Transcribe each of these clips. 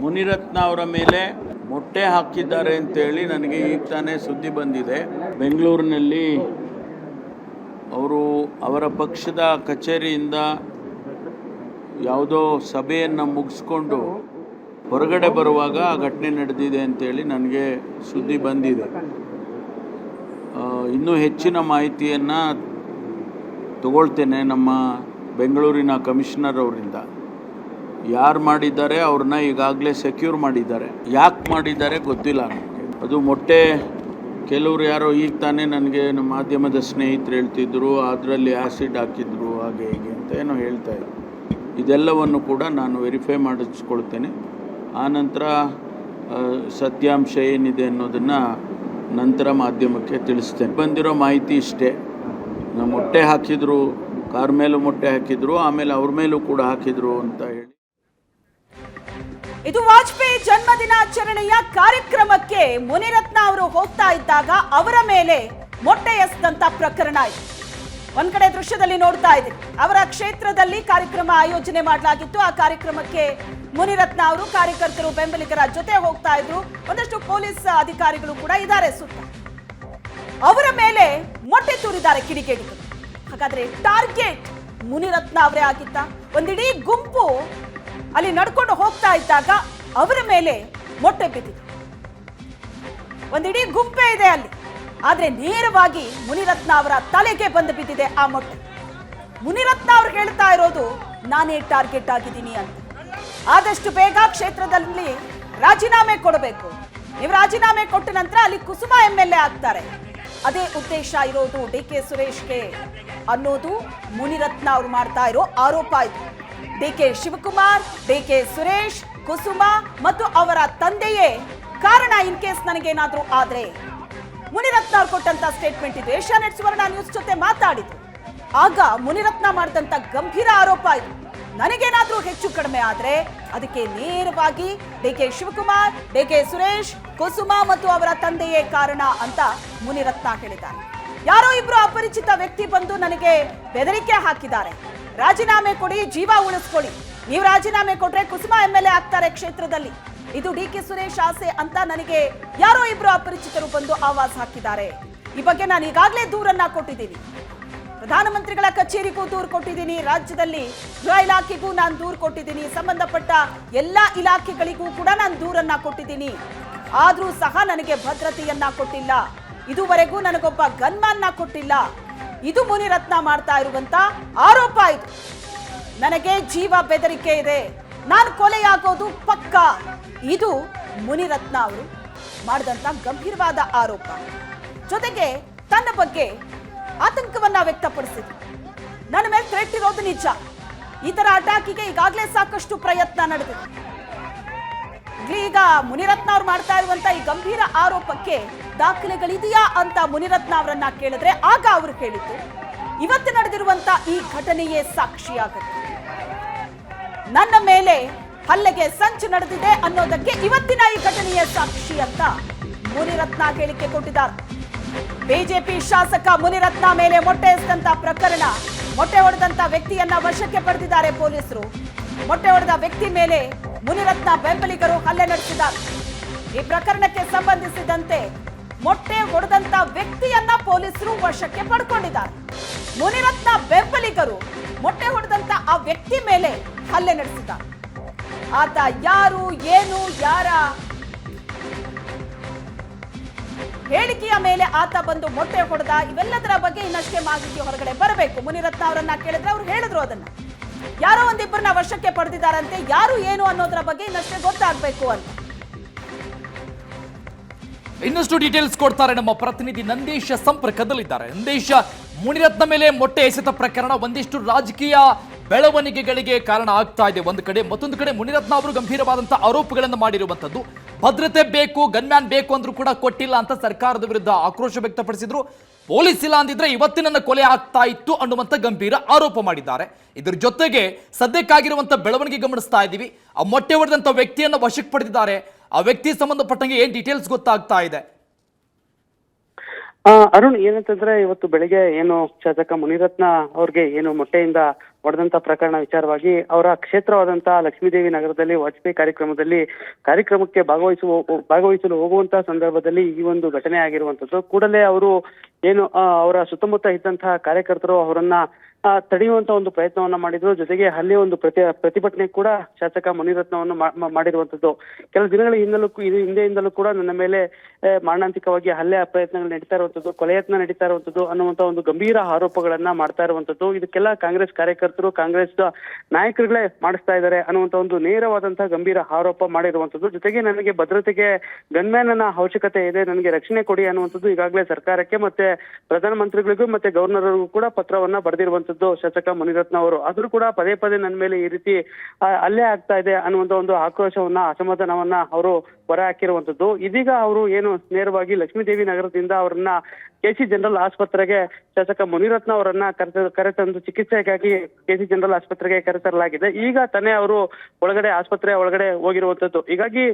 ಮುನಿರತ್ನ ಅವರ ಮೇಲೆ ಮೊಟ್ಟೆ ಹಾಕಿದ್ದಾರೆ ಅಂತೇಳಿ ನನಗೆ ಈಗ ತಾನೇ ಸುದ್ದಿ ಬಂದಿದೆ. ಬೆಂಗಳೂರಿನಲ್ಲಿ ಅವರ ಪಕ್ಷದ ಕಚೇರಿಯಿಂದ ಯಾವುದೋ ಸಭೆಯನ್ನು ಮುಗಿಸ್ಕೊಂಡು ಹೊರಗಡೆ ಬರುವಾಗ ಆ ಘಟನೆ ನಡೆದಿದೆ ಅಂತೇಳಿ ನನಗೆ ಸುದ್ದಿ ಬಂದಿದೆ. ಇನ್ನೂ ಹೆಚ್ಚಿನ ಮಾಹಿತಿಯನ್ನು ತಗೊಳ್ತೇನೆ ನಮ್ಮ ಬೆಂಗಳೂರಿನ ಕಮಿಷನರ್ ಅವರಿಂದ. ಯಾರು ಮಾಡಿದ್ದಾರೆ ಅವ್ರನ್ನ ಈಗಾಗಲೇ ಸೆಕ್ಯೂರ್ ಮಾಡಿದ್ದಾರೆ. ಯಾಕೆ ಮಾಡಿದ್ದಾರೆ ಗೊತ್ತಿಲ್ಲ ನನಗೆ. ಅದು ಮೊಟ್ಟೆ ಕೆಲವರು ಯಾರೋ ಈಗ ತಾನೇ ನನಗೆ ನಮ್ಮ ಮಾಧ್ಯಮದ ಸ್ನೇಹಿತರು ಹೇಳ್ತಿದ್ರು, ಅದರಲ್ಲಿ ಆ್ಯಸಿಡ್ ಹಾಕಿದ್ರು ಹಾಗೆ ಹೀಗೆ ಅಂತ ಏನೋ ಹೇಳ್ತಾಯಿದ್ರು. ಇದೆಲ್ಲವನ್ನು ಕೂಡ ನಾನು ವೆರಿಫೈ ಮಾಡಿಸ್ಕೊಳ್ತೇನೆ. ಆನಂತರ ಸತ್ಯಾಂಶ ಏನಿದೆ ಅನ್ನೋದನ್ನು ನಂತರ ಮಾಧ್ಯಮಕ್ಕೆ ತಿಳಿಸ್ತೇನೆ. ಬಂದಿರೋ ಮಾಹಿತಿ ಇಷ್ಟೇ. ನಮ್ಮ ಮೊಟ್ಟೆ ಹಾಕಿದ್ರು, ಕಾರ್ ಮೇಲೂ ಮೊಟ್ಟೆ ಹಾಕಿದ್ರು, ಆಮೇಲೆ ಅವ್ರ ಮೇಲೂ ಕೂಡ ಹಾಕಿದ್ರು ಅಂತ ಹೇಳಿ. ಇದು ವಾಜಪೇಯಿ ಜನ್ಮದಿನಾಚರಣೆಯ ಕಾರ್ಯಕ್ರಮಕ್ಕೆ ಮುನಿರತ್ನ ಅವರು ಹೋಗ್ತಾ ಇದ್ದಾಗ ಅವರ ಮೇಲೆ ಮೊಟ್ಟೆ ಎಸೆದಂತ ಪ್ರಕರಣ ಇದೆ. ಒಂದ್ ಕಡೆ ದೃಶ್ಯದಲ್ಲಿ ನೋಡ್ತಾ ಇದ್ದೀವಿ, ಅವರ ಕ್ಷೇತ್ರದಲ್ಲಿ ಕಾರ್ಯಕ್ರಮ ಆಯೋಜನೆ ಮಾಡಲಾಗಿತ್ತು. ಆ ಕಾರ್ಯಕ್ರಮಕ್ಕೆ ಮುನಿರತ್ನ ಅವರು ಕಾರ್ಯಕರ್ತರು ಬೆಂಬಲಿಗರ ಜೊತೆ ಹೋಗ್ತಾ ಇದ್ರು. ಒಂದಷ್ಟು ಪೊಲೀಸ್ ಅಧಿಕಾರಿಗಳು ಕೂಡ ಇದ್ದಾರೆ ಸುತ್ತ. ಅವರ ಮೇಲೆ ಮೊಟ್ಟೆ ತೂರಿದ್ದಾರೆ ಕಿಡಿಗೇಡಿಗಳು. ಹಾಗಾದ್ರೆ ಟಾರ್ಗೆಟ್ ಮುನಿರತ್ನ ಅವರೇ ಆಗಿತ್ತ? ಒಂದಿಡೀ ಗುಂಪು ಅಲ್ಲಿ ನಡ್ಕೊಂಡು ಹೋಗ್ತಾ ಇದ್ದಾಗ ಅವರ ಮೇಲೆ ಮೊಟ್ಟೆ ಬಿದ್ದಿದೆ. ಒಂದಿಡೀ ಗುಂಪೇ ಇದೆ ಅಲ್ಲಿ, ಆದ್ರೆ ನೇರವಾಗಿ ಮುನಿರತ್ನ ಅವರ ತಲೆಗೆ ಬಂದು ಬಿದ್ದಿದೆ ಆ ಮೊಟ್ಟೆ. ಮುನಿರತ್ನ ಅವ್ರು ಹೇಳ್ತಾ ಇರೋದು ನಾನೇ ಟಾರ್ಗೆಟ್ ಆಗಿದ್ದೀನಿ ಅಂತ. ಆದಷ್ಟು ಬೇಗ ಕ್ಷೇತ್ರದಲ್ಲಿ ರಾಜೀನಾಮೆ ಕೊಡಬೇಕು, ನೀವು ರಾಜೀನಾಮೆ ಕೊಟ್ಟ ನಂತರ ಅಲ್ಲಿ ಕುಸುಮ MLA ಆಗ್ತಾರೆ, ಅದೇ ಉದ್ದೇಶ ಇರೋದು DK ಸುರೇಶ್ಗೆ ಅನ್ನೋದು ಮುನಿರತ್ನ ಅವರು ಮಾಡ್ತಾ ಇರೋ ಆರೋಪ ಇದು. DK ಶಿವಕುಮಾರ್, DK ಸುರೇಶ್, ಕುಸುಮ ಮತ್ತು ಅವರ ತಂದೆಯೇ ಕಾರಣ ಇನ್ ಕೇಸ್ ನನಗೇನಾದ್ರೂ ಆದ್ರೆ. ಮುನಿರತ್ನ ಅವ್ರು ಕೊಟ್ಟಂತ ಸ್ಟೇಟ್ಮೆಂಟ್ ಇದು. ಏಷ್ಯಾನೆಟ್ ಸುವರ್ಣ ನ್ಯೂಸ್ ಜೊತೆ ಮಾತಾಡಿದ್ರು. ಆಗ ಮುನಿರತ್ನ ಮಾಡಿದಂತ ಗಂಭೀರ ಆರೋಪ ಇದು. ನನಗೇನಾದ್ರೂ ಹೆಚ್ಚು ಕಡಿಮೆ ಆದ್ರೆ ಅದಕ್ಕೆ ನೇರವಾಗಿ DK ಶಿವಕುಮಾರ್, DK ಸುರೇಶ್, ಕುಸುಮ ಮತ್ತು ಅವರ ತಂದೆಯೇ ಕಾರಣ ಅಂತ ಮುನಿರತ್ನ ಹೇಳಿದ್ದಾರೆ. ಯಾರೋ ಇಬ್ರು ಅಪರಿಚಿತ ವ್ಯಕ್ತಿ ಬಂದು ನನಗೆ ಬೆದರಿಕೆ ಹಾಕಿದ್ದಾರೆ, ರಾಜೀನಾಮೆ ಕೊಡಿ, ಜೀವ ಉಳಿಸ್ಕೊಳ್ಳಿ, ನೀವು ರಾಜೀನಾಮೆ ಕೊಟ್ರೆ ಕುಸುಮ MLA ಆಗ್ತಾರೆ ಕ್ಷೇತ್ರದಲ್ಲಿ, ಇದು DK ಸುರೇಶ್ ಆಸೆ ಅಂತ ನನಗೆ ಯಾರೋ ಇಬ್ರು ಅಪರಿಚಿತರು ಬಂದು ಆವಾಜ್ ಹಾಕಿದ್ದಾರೆ. ಈ ಬಗ್ಗೆ ನಾನು ಈಗಾಗಲೇ ದೂರನ್ನ ಕೊಟ್ಟಿದ್ದೀನಿ, ಪ್ರಧಾನಮಂತ್ರಿಗಳ ಕಚೇರಿಗೂ ದೂರು ಕೊಟ್ಟಿದ್ದೀನಿ, ರಾಜ್ಯದಲ್ಲಿ ಗೃಹ ಇಲಾಖೆಗೂ ನಾನು ದೂರು ಕೊಟ್ಟಿದ್ದೀನಿ, ಸಂಬಂಧಪಟ್ಟ ಎಲ್ಲ ಇಲಾಖೆಗಳಿಗೂ ಕೂಡ ನಾನು ದೂರನ್ನ ಕೊಟ್ಟಿದ್ದೀನಿ. ಆದ್ರೂ ಸಹ ನನಗೆ ಭದ್ರತೆಯನ್ನ ಕೊಟ್ಟಿಲ್ಲ, ಇದುವರೆಗೂ ನನಗೊಬ್ಬ ಗನ್ಮ್ಯಾನ್ನ ಕೊಟ್ಟಿಲ್ಲ. ಇದು ಮುನಿರತ್ನ ಮಾಡ್ತಾ ಇರುವಂತ ಆರೋಪ. ಇದು ನನಗೆ ಜೀವ ಬೆದರಿಕೆ ಇದೆ, ನಾನು ಕೊಲೆಯಾಗೋದು ಪಕ್ಕ. ಇದು ಮುನಿರತ್ನ ಅವರು ಮಾಡಿದಂತ ಗಂಭೀರವಾದ ಆರೋಪ. ಜೊತೆಗೆ ತನ್ನ ಬಗ್ಗೆ ಆತಂಕವನ್ನ ವ್ಯಕ್ತಪಡಿಸಿದ್ರು. ನನ್ನ ಮೇಲೆ ಥ್ರೆಟ್ ಇರೋದು ನಿಜ, ಈ ತರ ಅಟ್ಯಾಕಿಗೆ ಈಗಾಗಲೇ ಸಾಕಷ್ಟು ಪ್ರಯತ್ನ ನಡೆದಿದೆ. ಈಗ ಮುನಿರತ್ನ ಅವ್ರು ಮಾಡ್ತಾ ಇರುವಂತ ಈ ಗಂಭೀರ ಆರೋಪಕ್ಕೆ ದಾಖಲೆಗಳಿದೆಯಾ ಅಂತ ಮುನಿರತ್ನ ಅವರನ್ನ ಕೇಳಿದ್ರೆ ಆಗ ಅವರು ಹೇಳಿದ್ದು ಇವತ್ತು ನಡೆದಿರುವಂತ ಈ ಘಟನೆಯೇ ಸಾಕ್ಷಿಯಾಗುತ್ತೆ. ನನ್ನ ಮೇಲೆ ಹಲ್ಲೆಗೆ ಸಂಚು ನಡೆದಿದೆ ಅನ್ನೋದಕ್ಕೆ ಇವತ್ತಿನ ಈ ಘಟನೆಯ ಸಾಕ್ಷಿ ಅಂತ ಮುನಿರತ್ನ ಹೇಳಿಕೆ ಕೊಟ್ಟಿದ್ದಾರೆ. ಬಿಜೆಪಿ ಶಾಸಕ ಮುನಿರತ್ನ ಮೇಲೆ ಮೊಟ್ಟೆ ಎಸೆದಂತ ಪ್ರಕರಣ, ಮೊಟ್ಟೆ ಹೊಡೆದಂತ ವ್ಯಕ್ತಿಯನ್ನ ವಶಕ್ಕೆ ಪಡೆದಿದ್ದಾರೆ ಪೊಲೀಸರು. ಮೊಟ್ಟೆ ಹೊಡೆದ ವ್ಯಕ್ತಿ ಮೇಲೆ ಮುನಿರತ್ನ ಬೆಂಬಲಿಗರು ಹಲ್ಲೆ ನಡೆಸಿದ್ದಾರೆ. ಈ ಪ್ರಕರಣಕ್ಕೆ ಸಂಬಂಧಿಸಿದಂತೆ ಮೊಟ್ಟೆ ಹೊಡೆದಂತ ವ್ಯಕ್ತಿಯನ್ನ ಪೊಲೀಸರು ವಶಕ್ಕೆ ಪಡ್ಕೊಂಡಿದ್ದಾರೆ. ಮುನಿರತ್ನ ಬೆಂಬಲಿಗರು ಮೊಟ್ಟೆ ಹೊಡೆದಂತ ಆ ವ್ಯಕ್ತಿ ಮೇಲೆ ಹಲ್ಲೆ ನಡೆಸಿದ್ದಾರೆ. ಆತ ಯಾರು, ಏನು, ಯಾರ ಹೇಳಿಕೆಯ ಮೇಲೆ ಆತ ಬಂದು ಮೊಟ್ಟೆ ಹೊಡೆದ, ಇವೆಲ್ಲದರ ಬಗ್ಗೆ ಇನ್ನಷ್ಟೇ ಮಾಹಿತಿ ಹೊರಗಡೆ ಬರಬೇಕು. ಮುನಿರತ್ನ ಅವರನ್ನ ಕೇಳಿದ್ರೆ ಅವ್ರು ಹೇಳಿದ್ರು ಅದನ್ನ, ಯಾರೋ ಒಂದಿಬ್ಬರನ್ನ ವಶಕ್ಕೆ ಪಡೆದಿದ್ದಾರಂತೆ, ಯಾರು ಏನು ಅನ್ನೋದ್ರ ಬಗ್ಗೆ ಇನ್ನಷ್ಟೇ ಗೊತ್ತಾಗಬೇಕು ಅಂತ. ಇನ್ನಷ್ಟು ಡೀಟೇಲ್ಸ್ ಕೊಡ್ತಾರೆ ನಮ್ಮ ಪ್ರತಿನಿಧಿ ನಂದೀಶ್ ಸಂಪರ್ಕದಲ್ಲಿದ್ದಾರೆ. ನಂದೀಶ್, ಮುನಿರತ್ನ ಮೇಲೆ ಮೊಟ್ಟೆ ಎಸೆತ ಪ್ರಕರಣ ಒಂದಿಷ್ಟು ರಾಜಕೀಯ ಬೆಳವಣಿಗೆಗಳಿಗೆ ಕಾರಣ ಆಗ್ತಾ ಇದೆ ಒಂದು ಕಡೆ, ಮತ್ತೊಂದು ಕಡೆ ಮುನಿರತ್ನ ಅವರು ಗಂಭೀರವಾದಂತಹ ಆರೋಪಗಳನ್ನು ಮಾಡಿರುವಂತದ್ದು. ಭದ್ರತೆ ಬೇಕು, ಗನ್ಮ್ಯಾನ್ ಬೇಕು ಅಂದ್ರೂ ಕೂಡ ಕೊಟ್ಟಿಲ್ಲ ಅಂತ ಸರ್ಕಾರದ ವಿರುದ್ಧ ಆಕ್ರೋಶ ವ್ಯಕ್ತಪಡಿಸಿದ್ರು. ಪೊಲೀಸ್ ಇಲ್ಲ ಅಂದಿದ್ರೆ ಇವತ್ತಿನ ಕೊಲೆ ಆಗ್ತಾ ಇತ್ತು ಅನ್ನುವಂತ ಗಂಭೀರ ಆರೋಪ ಮಾಡಿದ್ದಾರೆ. ಇದ್ರ ಜೊತೆಗೆ ಸದ್ಯಕ್ಕಾಗಿರುವಂತ ಬೆಳವಣಿಗೆ ಗಮನಿಸ್ತಾ ಇದ್ದೀವಿ. ಆ ಮೊಟ್ಟೆ ಹೊಡೆದಂತ ವ್ಯಕ್ತಿಯನ್ನ ವಶಕ್ಕೆ ಪಡೆದಿದ್ದಾರೆ. ಆ ವ್ಯಕ್ತಿ ಸಂಬಂಧಪಟ್ಟಂಗೆ ಏನ್ ಡೀಟೇಲ್ಸ್ ಗೊತ್ತಾಗ್ತಾ ಇದೆ? ಅರುಣ್, ಏನಂತಂದ್ರೆ ಇವತ್ತು ಬೆಳಿಗ್ಗೆ ಏನು ಶಾಸಕ ಮುನಿರತ್ನ ಅವ್ರಿಗೆ ಏನು ಮೊಟ್ಟೆಯಿಂದ ಹೊಡೆದಂತ ಪ್ರಕರಣ ವಿಚಾರವಾಗಿ ಅವರ ಕ್ಷೇತ್ರವಾದಂತಹ ಲಕ್ಷ್ಮೀದೇವಿ ನಗರದಲ್ಲಿ ವಾಜಪೇಯಿ ಕಾರ್ಯಕ್ರಮಕ್ಕೆ ಭಾಗವಹಿಸಲು ಹೋಗುವಂತಹ ಸಂದರ್ಭದಲ್ಲಿ ಈ ಒಂದು ಘಟನೆ ಆಗಿರುವಂತದ್ದು. ಕೂಡಲೇ ಅವರು ಏನು ಅವರ ಸುತ್ತಮುತ್ತ ಇದ್ದಂತಹ ಕಾರ್ಯಕರ್ತರು ಅವರನ್ನ ತಡೆಯುವಂತ ಒಂದು ಪ್ರಯತ್ನವನ್ನ ಮಾಡಿದ್ರು. ಜೊತೆಗೆ ಅಲ್ಲಿ ಒಂದು ಪ್ರತಿಭಟನೆ ಕೂಡ ಶಾಸಕ ಮುನಿರತ್ನವನ್ನು ಮಾಡಿರುವಂತದ್ದು. ಕೆಲವು ದಿನಗಳ ಹಿಂದೆಯಿಂದಲೂ ಕೂಡ ನನ್ನ ಮೇಲೆ ಮಾರಣಾಂತಿಕವಾಗಿ ಹಲ್ಲೆ ಪ್ರಯತ್ನಗಳು ನಡೀತಾ ಇರುವಂತದ್ದು, ಕೊಲೆಯತ್ನ ನಡೀತಾ ಇರುವಂತದ್ದು ಅನ್ನುವಂತ ಒಂದು ಗಂಭೀರ ಆರೋಪಗಳನ್ನ ಮಾಡ್ತಾ ಇರುವಂತದ್ದು. ಇದಕ್ಕೆಲ್ಲ ಕಾಂಗ್ರೆಸ್ ಕಾರ್ಯಕರ್ತರು, ಕಾಂಗ್ರೆಸ್ ನಾಯಕರುಗಳೇ ಮಾಡಿಸ್ತಾ ಇದ್ದಾರೆ ಅನ್ನುವಂತ ಒಂದು ನೇರವಾದಂತಹ ಗಂಭೀರ ಆರೋಪ ಮಾಡಿರುವಂತದ್ದು. ಜೊತೆಗೆ ನನಗೆ ಭದ್ರತೆಗೆ ಗನ್ಮ್ಯಾನ್ ಅನ್ನ ಅವಶ್ಯಕತೆ ಇದೆ, ನನಗೆ ರಕ್ಷಣೆ ಕೊಡಿ ಅನ್ನುವಂಥದ್ದು ಈಗಾಗಲೇ ಸರ್ಕಾರಕ್ಕೆ ಮತ್ತೆ ಪ್ರಧಾನಮಂತ್ರಿಗಳಿಗೂ ಮತ್ತೆ ಗವರ್ನರ್ಗೂ ಕೂಡ ಪತ್ರವನ್ನ ಬರೆದಿರುವಂತದ್ದು ಶಾಸಕ ಮುನಿರತ್ನ ಅವರು. ಆದ್ರೂ ಕೂಡ ಪದೇ ಪದೇ ನನ್ನ ಮೇಲೆ ಈ ರೀತಿ ಹಲ್ಲೆ ಆಗ್ತಾ ಇದೆ ಅನ್ನುವಂತ ಒಂದು ಆಕ್ರೋಶವನ್ನ, ಅಸಮಾಧಾನವನ್ನ ಅವರು ಹೊರ ಹಾಕಿರುವಂತದ್ದು. ಇದೀಗ ಅವರು ಏನು ನೇರವಾಗಿ ಲಕ್ಷ್ಮೀದೇವಿ ನಗರದಿಂದ ಅವರನ್ನ KC ಜನರಲ್ ಆಸ್ಪತ್ರೆಗೆ ಶಾಸಕ ಮುನಿರತ್ನ ಅವರನ್ನ ಕರೆತಂದು ಚಿಕಿತ್ಸೆಗಾಗಿ KC ಜನರಲ್ ಆಸ್ಪತ್ರೆಗೆ ಕರೆತರಲಾಗಿದೆ. ಈಗ ತಾನೇ ಅವರು ಆಸ್ಪತ್ರೆ ಒಳಗಡೆ ಹೋಗಿರುವಂತದ್ದು. ಹೀಗಾಗಿ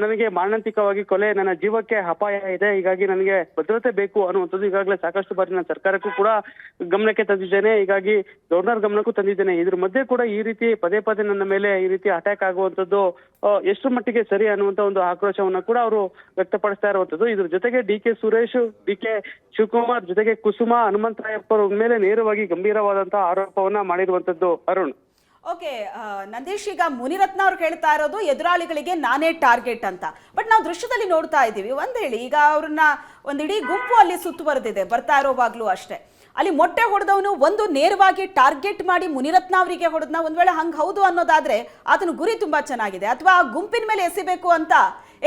ನನಗೆ ಮಾರಣಾಂತಿಕವಾಗಿ ಕೊಲೆ, ನನ್ನ ಜೀವಕ್ಕೆ ಅಪಾಯ ಇದೆ, ಹೀಗಾಗಿ ನನಗೆ ಭದ್ರತೆ ಬೇಕು ಅನ್ನುವಂಥದ್ದು ಈಗಾಗಲೇ ಸಾಕಷ್ಟು ಬಾರಿ ನಾನು ಸರ್ಕಾರಕ್ಕೂ ಕೂಡ ಗಮನಕ್ಕೆ ತಂದಿದ್ದೇನೆ, ಹೀಗಾಗಿ ಗವರ್ನರ್ ಗಮನಕ್ಕೂ ತಂದಿದ್ದೇನೆ. ಇದ್ರ ಮಧ್ಯೆ ಕೂಡ ಈ ರೀತಿ ಪದೇ ಪದೇ ನನ್ನ ಮೇಲೆ ಈ ರೀತಿ ಅಟ್ಯಾಕ್ ಆಗುವಂತದ್ದು ಎಷ್ಟು ಮಟ್ಟಿಗೆ ಸರಿ ಅನ್ನುವಂತ ಒಂದು ಆಕ್ರೋಶವನ್ನ ಕೂಡ ಅವರು ವ್ಯಕ್ತಪಡಿಸ್ತಾ ಇರುವಂತದ್ದು. ಇದ್ರ ಜೊತೆಗೆ DK ಸುರೇಶ್, DK ಶಿವಕುಮಾರ್ ಜೊತೆಗೆ ಕುಸುಮ ಹನುಮಂತರಾಯಪ್ಪ ಅವ್ರ ಮೇಲೆ ನೇರವಾಗಿ ಗಂಭೀರವಾದಂತಹ ಆರೋಪವನ್ನ ಮಾಡಿರುವಂತದ್ದು. ಅರುಣ್. ಓಕೆ ನಂದೀಶ್, ಈಗ ಮುನಿರತ್ನ ಅವ್ರು ಹೇಳ್ತಾ ಇರೋದು ಎದುರಾಳಿಗಳಿಗೆ ನಾನೇ ಟಾರ್ಗೆಟ್ ಅಂತ. ಬಟ್ ನಾವು ದೃಶ್ಯದಲ್ಲಿ ನೋಡ್ತಾ ಇದ್ದೀವಿ, ಹೇಳಿ ಈಗ ಅವ್ರನ್ನ ಒಂದಿಡೀ ಗುಂಪು ಅಲ್ಲಿ ಸುತ್ತುವರೆದಿದೆ, ಬರ್ತಾ ಇರೋವಾಗ್ಲೂ ಅಷ್ಟೇ. ಅಲ್ಲಿ ಮೊಟ್ಟೆ ಹೊಡೆದವನು ಒಂದು ನೇರವಾಗಿ ಟಾರ್ಗೆಟ್ ಮಾಡಿ ಮುನಿರತ್ನ ಅವರಿಗೆ ಹೊಡೆದ್ನ, ಒಂದ್ ವೇಳೆ ಹಂಗೆ ಹೌದು ಅನ್ನೋದಾದ್ರೆ ಆತನ ಗುರಿ ತುಂಬಾ ಚೆನ್ನಾಗಿದೆ, ಅಥವಾ ಆ ಗುಂಪಿನ ಮೇಲೆ ಎಸಿಬೇಕು ಅಂತ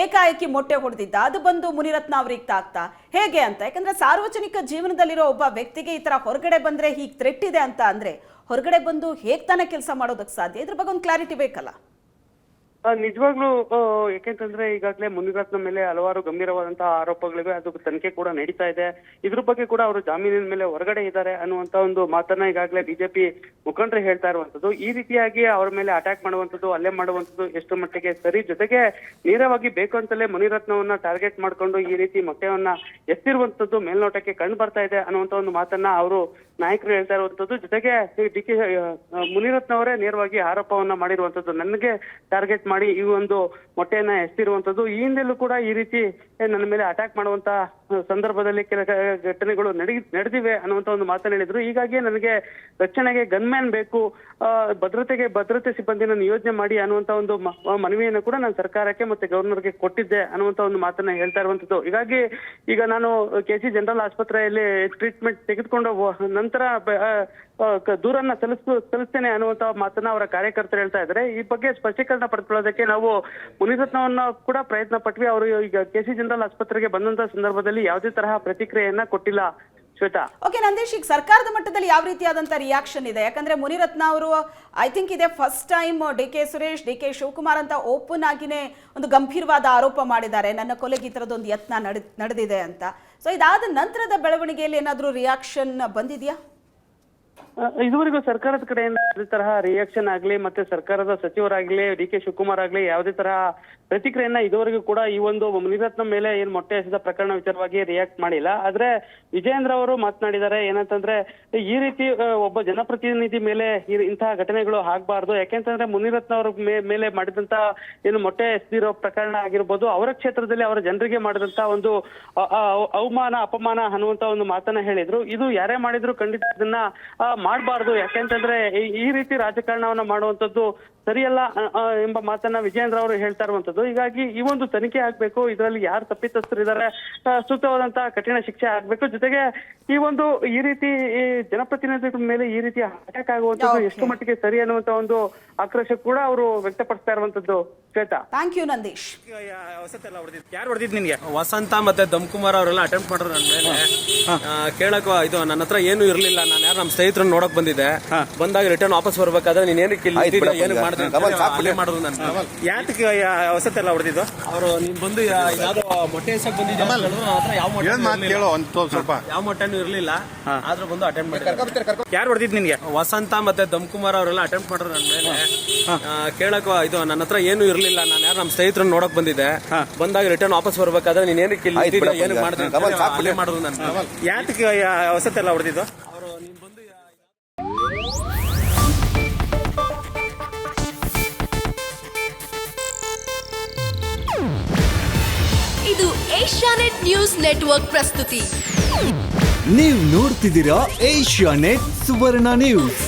ಏಕಾಏಕಿ ಮೊಟ್ಟೆ ಹೊಡೆದಿದ್ದ, ಅದು ಬಂದು ಮುನಿರತ್ನ ಅವ್ರಿಗೆ ತಾಕ್ತಾ ಹೇಗೆ ಅಂತ? ಯಾಕಂದ್ರೆ ಸಾರ್ವಜನಿಕ ಜೀವನದಲ್ಲಿರೋ ಒಬ್ಬ ವ್ಯಕ್ತಿಗೆ ಈ ತರ ಹೊರಗಡೆ ಬಂದ್ರೆ ಹೀಗೆ ಥ್ರೆಟ್ ಇದೆ ಅಂತ ಅಂದ್ರೆ ಹೊರಗಡೆ ಬಂದು ಹೇಗ್ ತಾನೇ ಕೆಲಸ ಮಾಡೋದಕ್ಕೆ ಸಾಧ್ಯ? ಇದ್ರ ಬಗ್ಗೆ ಒಂದು ಕ್ಲಾರಿಟಿ ಬೇಕಲ್ಲ. ನಿಜವಾಗ್ಲೂ ಯಾಕೆಂತಂದ್ರೆ ಈಗಾಗಲೇ ಮುನಿರತ್ನ ಮೇಲೆ ಹಲವಾರು ಗಂಭೀರವಾದಂತಹ ಆರೋಪಗಳಿವೆ, ಅದು ತನಿಖೆ ಕೂಡ ನಡೀತಾ ಇದೆ. ಇದ್ರ ಬಗ್ಗೆ ಕೂಡ ಅವರು ಜಾಮೀನಿನ ಮೇಲೆ ಹೊರಗಡೆ ಇದ್ದಾರೆ ಅನ್ನುವಂತ ಒಂದು ಮಾತನ್ನ ಈಗಾಗಲೇ ಬಿಜೆಪಿ ಮುಖಂಡರು ಹೇಳ್ತಾ ಇರುವಂತದ್ದು. ಈ ರೀತಿಯಾಗಿ ಅವರ ಮೇಲೆ ಅಟ್ಯಾಕ್ ಮಾಡುವಂತದ್ದು, ಹಲ್ಲೆ ಮಾಡುವಂತದ್ದು ಎಷ್ಟು ಮಟ್ಟಿಗೆ ಸರಿ? ಜೊತೆಗೆ ನೇರವಾಗಿ ಬೇಕು ಅಂತಲೇ ಮುನಿರತ್ನವನ್ನ ಟಾರ್ಗೆಟ್ ಮಾಡ್ಕೊಂಡು ಈ ರೀತಿ ಮೊಟ್ಟೆಯನ್ನ ಎತ್ತಿರುವಂತದ್ದು ಮೇಲ್ನೋಟಕ್ಕೆ ಕಂಡು ಬರ್ತಾ ಇದೆ ಅನ್ನುವಂತ ಒಂದು ಮಾತನ್ನ ಅವರು ನಾಯಕರು ಹೇಳ್ತಾ ಇರುವಂತದ್ದು. ಜೊತೆಗೆ DK ಮುನಿರತ್ನ ಅವರೇ ನೇರವಾಗಿ ಆರೋಪವನ್ನ ಮಾಡಿರುವಂತದ್ದು, ನನಗೆ ಟಾರ್ಗೆಟ್ ಮಾಡಿ ಈ ಒಂದು ಮೊಟ್ಟೆಯನ್ನ ಎಸ್ತಿರುವಂತದ್ದು. ಈ ಹಿಂದೆಲ್ಲೂ ಕೂಡ ಈ ರೀತಿ ನನ್ನ ಮೇಲೆ ಅಟ್ಯಾಕ್ ಮಾಡುವಂತ ಸಂದರ್ಭದಲ್ಲಿ ಕೆಲ ಘಟನೆಗಳು ನಡೆದಿವೆ ಅನ್ನುವಂತ ಒಂದು ಮಾತನ್ನ ಹೇಳಿದ್ರು. ಹೀಗಾಗಿ ನನಗೆ ರಕ್ಷಣೆಗೆ ಗನ್ಮ್ಯಾನ್ ಬೇಕು, ಭದ್ರತೆ ಸಿಬ್ಬಂದಿನ ನಿಯೋಜನೆ ಮಾಡಿ ಅನ್ನುವಂತ ಒಂದು ಮನವಿಯನ್ನು ಕೂಡ ನಾನು ಸರ್ಕಾರಕ್ಕೆ ಮತ್ತೆ ಗವರ್ನರ್ಗೆ ಕೊಟ್ಟಿದ್ದೆ ಅನ್ನುವಂತ ಒಂದು ಮಾತನ್ನ ಹೇಳ್ತಾ ಇರುವಂತದ್ದು. ಹೀಗಾಗಿ ಈಗ ನಾನು KC ಜನರಲ್ ಆಸ್ಪತ್ರೆಯಲ್ಲಿ ಟ್ರೀಟ್ಮೆಂಟ್ ತೆಗೆದುಕೊಂಡು ನಂತರ ದೂರನ್ನ ಸಲ್ಲಿಸ್ತೇನೆ ಅನ್ನುವಂತ ಮಾತನ್ನ ಅವರ ಕಾರ್ಯಕರ್ತರು ಹೇಳ್ತಾ ಇದ್ದಾರೆ. ಈ ಬಗ್ಗೆ ಸ್ಪಷ್ಟೀಕರಣ ಪಡೆದುಕೊಳ್ಳೋದಕ್ಕೆ ನಾವು ಮುನಿರತ್ನವನ್ನ ಕೂಡ ಪ್ರಯತ್ನ ಪಟ್ವಿ. ಅವರು ಈಗ KC ಜನರಲ್ ಆಸ್ಪತ್ರೆಗೆ ಬಂದಂತ ಸಂದರ್ಭದಲ್ಲಿ ಯಾವುದೇ ತರಹ ಪ್ರತಿಕ್ರಿಯೆಯನ್ನ ಕೊಟ್ಟಿಲ್ಲ. ಶ್ವೇತಾ. ಓಕೆ ನಂದೀಶ್, ಈಗ ಸರ್ಕಾರದ ಮಟ್ಟದಲ್ಲಿ ಯಾವ ರೀತಿಯಾದಂತ ರಿಯಾಕ್ಷನ್ ಇದೆ? ಯಾಕಂದ್ರೆ ಮುನಿರತ್ನ ಅವರು ಐ ಥಿಂಕ್ ಇದೇ first time DK Suresh, DK Shivakumar ಅಂತ ಓಪನ್ ಆಗಿನೇ ಒಂದು ಗಂಭೀರವಾದ ಆರೋಪ ಮಾಡಿದ್ದಾರೆ, ನನ್ನ ಕೊಲೆಗೆ ಈ ತರದೊಂದು ಯತ್ನ ನಡೆದಿದೆ ಅಂತ. ಸೊ ಇದಾದ ನಂತರದ ಬೆಳವಣಿಗೆಯಲ್ಲಿ ಏನಾದ್ರೂ ರಿಯಾಕ್ಷನ್ ಬಂದಿದೆಯಾ? ಇದುವರೆಗೂ ಸರ್ಕಾರದ ಕಡೆಯಿಂದ ಯಾವುದೇ ತರಹ ರಿಯಾಕ್ಷನ್ ಆಗ್ಲಿ, ಮತ್ತೆ ಸರ್ಕಾರದ ಸಚಿವರಾಗ್ಲಿ, DK ಶಿವಕುಮಾರ್ ಆಗ್ಲಿ ಯಾವುದೇ ತರಹ ಪ್ರತಿಕ್ರಿಯೆಯನ್ನ ಇದುವರೆಗೂ ಕೂಡ ಈ ಒಂದು ಮುನಿರತ್ನ ಮೇಲೆ ಏನ್ ಮೊಟ್ಟೆ ಎಸೆದ ಪ್ರಕರಣ ವಿಚಾರವಾಗಿ ರಿಯಾಕ್ಟ್ ಮಾಡಿಲ್ಲ. ಆದ್ರೆ ವಿಜಯೇಂದ್ರ ಅವರು ಮಾತನಾಡಿದ್ದಾರೆ, ಏನಂತಂದ್ರೆ ಈ ರೀತಿ ಒಬ್ಬ ಜನಪ್ರತಿನಿಧಿ ಮೇಲೆ ಇಂತಹ ಘಟನೆಗಳು ಆಗ್ಬಾರ್ದು. ಯಾಕೆಂತಂದ್ರೆ ಮುನಿರತ್ನ ಅವರ ಮೇಲೆ ಮಾಡಿದಂತ ಏನು ಮೊಟ್ಟೆ ಎಸೆದಿರೋ ಪ್ರಕರಣ ಆಗಿರ್ಬೋದು, ಅವರ ಕ್ಷೇತ್ರದಲ್ಲಿ ಅವರ ಜನರಿಗೆ ಮಾಡಿದಂತ ಒಂದು ಅವಮಾನ, ಅಪಮಾನ ಅನ್ನುವಂತ ಒಂದು ಮಾತನ್ನ ಹೇಳಿದ್ರು. ಇದು ಯಾರೇ ಮಾಡಿದ್ರು ಖಂಡಿತ ಇದನ್ನ ಮಾಡಬಾರ್ದು. ಯಾಕೆಂತಂದ್ರೆ ಈ ರೀತಿ ರಾಜಕಾರಣವನ್ನ ಮಾಡುವಂತದ್ದು ಸರಿಯಲ್ಲ ಎಂಬ ಮಾತನ್ನ ವಿಜಯೇಂದ್ರ ಅವರು ಹೇಳ್ತಾ ಇರುವಂತದ್ದು. ಹೀಗಾಗಿ ಈ ಒಂದು ತನಿಖೆ ಆಗ್ಬೇಕು, ಇದರಲ್ಲಿ ಯಾರು ತಪ್ಪಿತಸ್ಥರಿದ್ದಾರೆ ಸೂಕ್ತವಾದಂತಹ ಕಠಿಣ ಶಿಕ್ಷೆ ಆಗ್ಬೇಕು. ಜೊತೆಗೆ ಈ ರೀತಿ ಜನಪ್ರತಿನಿಧಿಗಳ ಮೇಲೆ ಈ ರೀತಿ ಅಟ್ಯಾಕ್ ಆಗುವಂತದ್ದು ಎಷ್ಟು ಮಟ್ಟಿಗೆ ಸರಿ ಅನ್ನುವಂತ ಒಂದು ಆಕ್ರೋಶ ಕೂಡ ಅವರು ವ್ಯಕ್ತಪಡಿಸ್ತಾ ಇರುವಂತದ್ದು. ಶ್ವೇತಾ. Thank you Nandish. ಯಾರು ಹೊಡೆದಿದ್ ನಿನ್ಗೆ? ವಸಂತ ಮತ್ತೆ ದಮ್ಕುಮಾರ್ ಅವರೆಲ್ಲ ಅಟೆಂಪ್ಟ್ ಮಾಡಿದ್ರು ನನ್ನ ಮೇಲೆ. ಕೇಳಕ್ ಇದು ನನ್ನ ಹತ್ರ ಏನು ಇರ್ಲಿಲ್ಲ, ನಾನು ಯಾರು ನಮ್ಮ ಸ್ನೇಹಿತರನ್ನ ನೋಡಕ್ ಬಂದಿದ್ದೆ. ಬಂದಾಗ ರಿಟರ್ನ್ ವಾಪಸ್ ಬರ್ಬೇಕಾದ್ರೆ ನೀನ್ ಏನಕ್ಕೆ ಮಾಡಿದ್ರು ನನ್ನ. ಯಾತಕ್ಕೆ ವಸಂತ ಎಲ್ಲ ಹೊಡೆದಿದ್ದು? ಅವರು ನೀನ್ ಬಂದು ಯಾವ್ದೋ ಮೊಟ್ಟೆ ಎಸಕ್ ಬಂದಿದ್ದೆ, ಯಾವ ಮೊಟ್ಟೆನೂ ಇರ್ಲಿಲ್ಲ, ಆದ್ರೂ ಬಂದು ಅಟೆಂಪ್ಟ್ ಮಾಡಿದ್ರು. ಯಾರು ಹೊಡೆದಿದ್ ನಿನ್ಗೆ? ವಸಂತ ಮತ್ತೆ ದಮ್ಕುಮಾರ್ ಅವರೆಲ್ಲ ಅಟೆಂಪ್ಟ್ ಮಾಡಿದ್ರು ನನ್ನ ಮೇಲೆ. ಕೇಳಕ್ ಇದು ನನ್ನ ಹತ್ರ ಏನು ಇರ್ಲಿಲ್ಲ, ನಾನು ಯಾರು ನಮ್ಮ ಸ್ನೇಹಿತರನ್ನ ನೋಡಕ್ ಬಂದಿದ್ದೆ. ಬಂದಾಗ ರಿಟರ್ನ್ ವಾಪಸ್ ಬರ್ಬೇಕಾದ್ರೆ ನೀನ್ ಏನಕ್ಕೆ ಮಾಡಿದ್ರು ನನ್ನ. ಯಾತಕ್ಕೆ ವಸಂತ ಎಲ್ಲ ಹೊಡೆದಿದ್ದು? ಅವರು ನೀನ್ ಬಂದು ಏಷ್ಯಾನೆಟ್ ನ್ಯೂಸ್ ನೆಟ್ವರ್ಕ್ ಪ್ರಸ್ತುತಿ. ನೀವು ನೋಡ್ತಿದ್ದೀರಾ ಏಷ್ಯಾನೆಟ್ ಸುವರ್ಣ ನ್ಯೂಸ್.